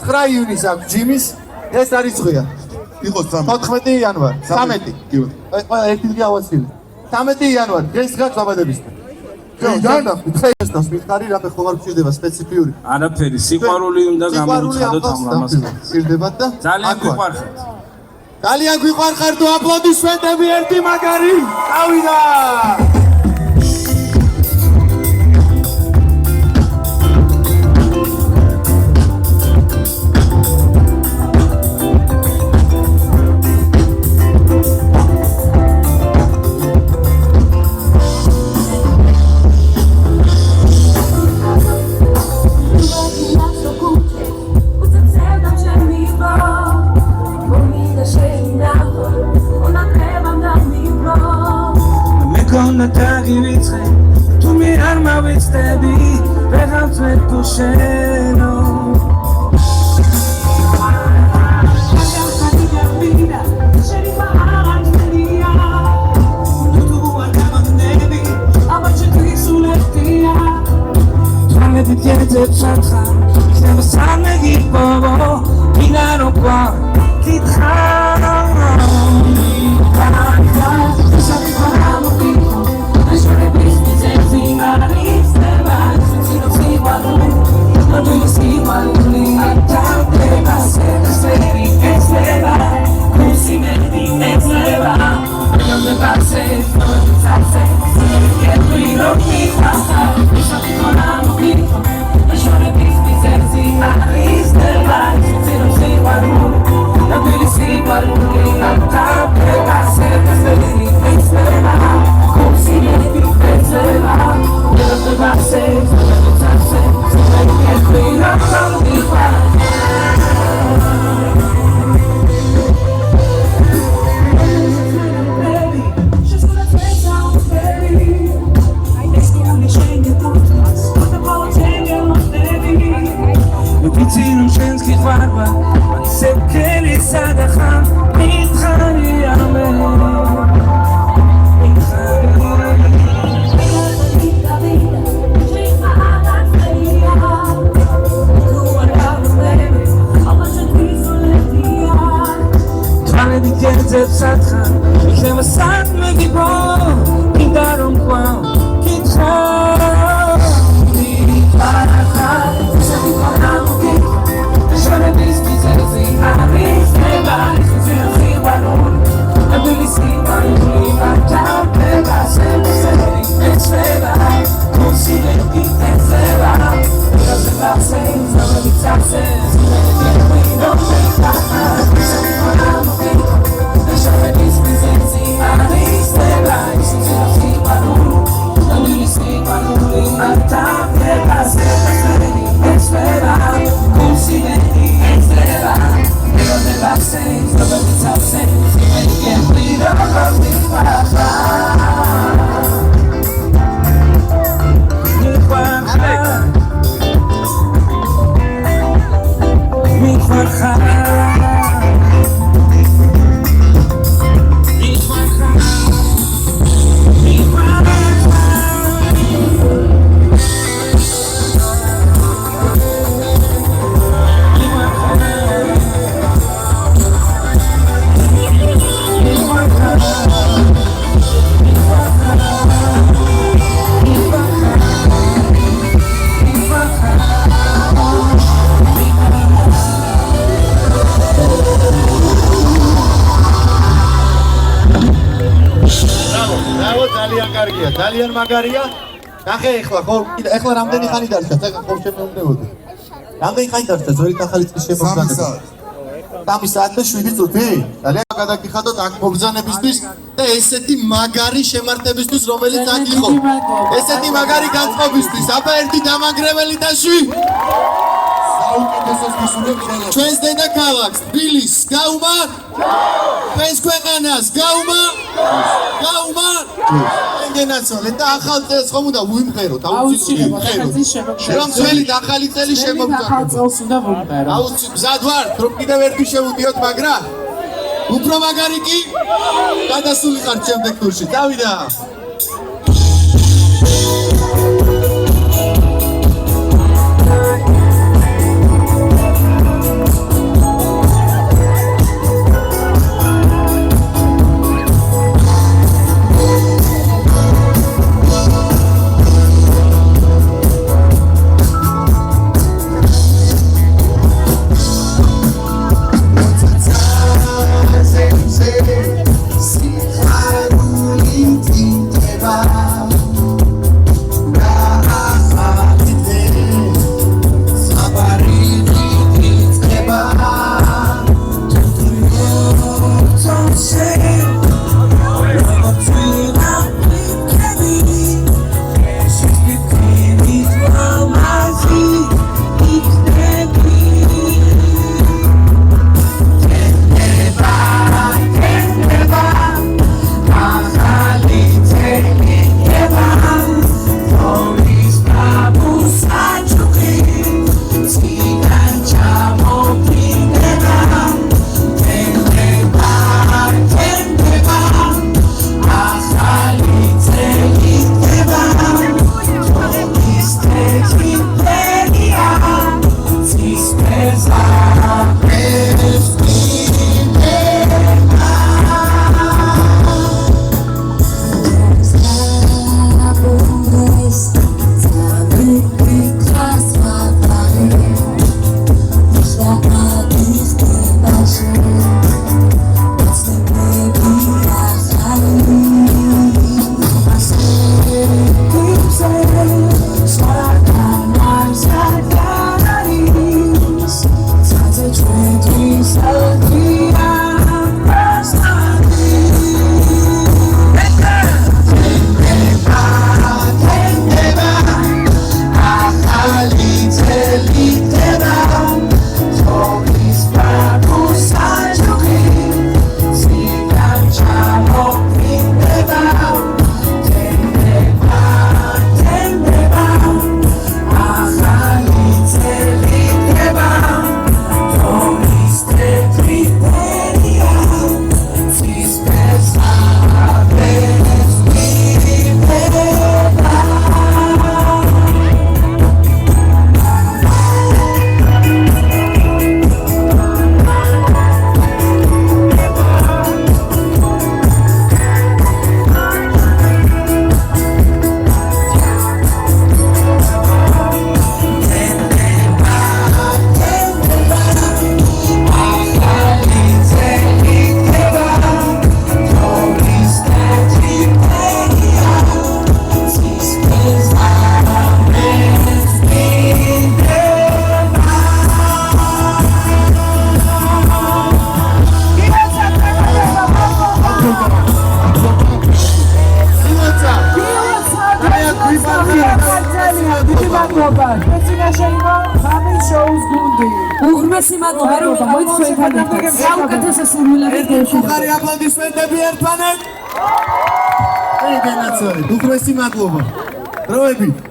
9 იუნის აქვს ჯიმის, ეს არის ხვია. იყოს 14 იანვარი, 13. ყველა ერთი დღე ავაცილი. 13 იანვარი, დღეს გაქვს დაბადებისთან. დღეს მიხარი რა ხო არ გჭირდება სპეციფიური. არაფერი, სიყვარული უნდა გამოვიცხადოთ ამ რამასთან. გჭირდებათ და ძალიან გვიყვარხართ. ძალიან გვიყვარხართ თუ აპლოდისმენტები ერთი მაგარი. წავიდა! Tu mi arma vestevi per altre tu sceno di dietro c'entra se non sanno chi povo minano qua chi tra ძალიან მაგარია. ნახე ეხლა ხო ეხლა რამდენი ხანი დარჩა? ხო შემეუნდებოდი. რამდენი ხანი დარჩა ძველი ახალი წლის შემოგზანება? 3 საათი და 7 წუთი? ძალიან გადაგიხადოთ აქ მოგზანებისთვის და ესეთი მაგარი შემართებისთვის რომელიც აქ იყო. ესეთი მაგარი განწყობისთვის. აბა ერთი დამანგრეველი და შვი. საუკეთესოს გისურვებ ხელს. ჩვენს დედაქალაქს, თბილისს გაუმარ? ჩვენს ქვეყანას გაუმარ? გაუმარ? ენგენაცვალე და ახალ წელს ხომ უნდა ვიმღეროთ, აუცილებლად ვიმღეროთ. რომ ძველი და ახალი წელი შემოგზავნოთ. ახალ წელს უნდა ვიმღეროთ. აუცილებლად მზად ვარ, რომ კიდევ ერთი შევუდიოთ, მაგრამ უფრო მაგარი კი გადასული ხარ შემდეგ ტურში. დავიდა. მადლობა. შეცინაშე იყო ხამის შოუს გუნდი. უღრმესი მადლობა რომ მოიწვევთ ერთად. საუკეთესო სურვილებით გეშინოთ. ხარი აპლოდისმენტები ერთმანეთ. ეგენაცოლე, უღრმესი მადლობა. დროებით.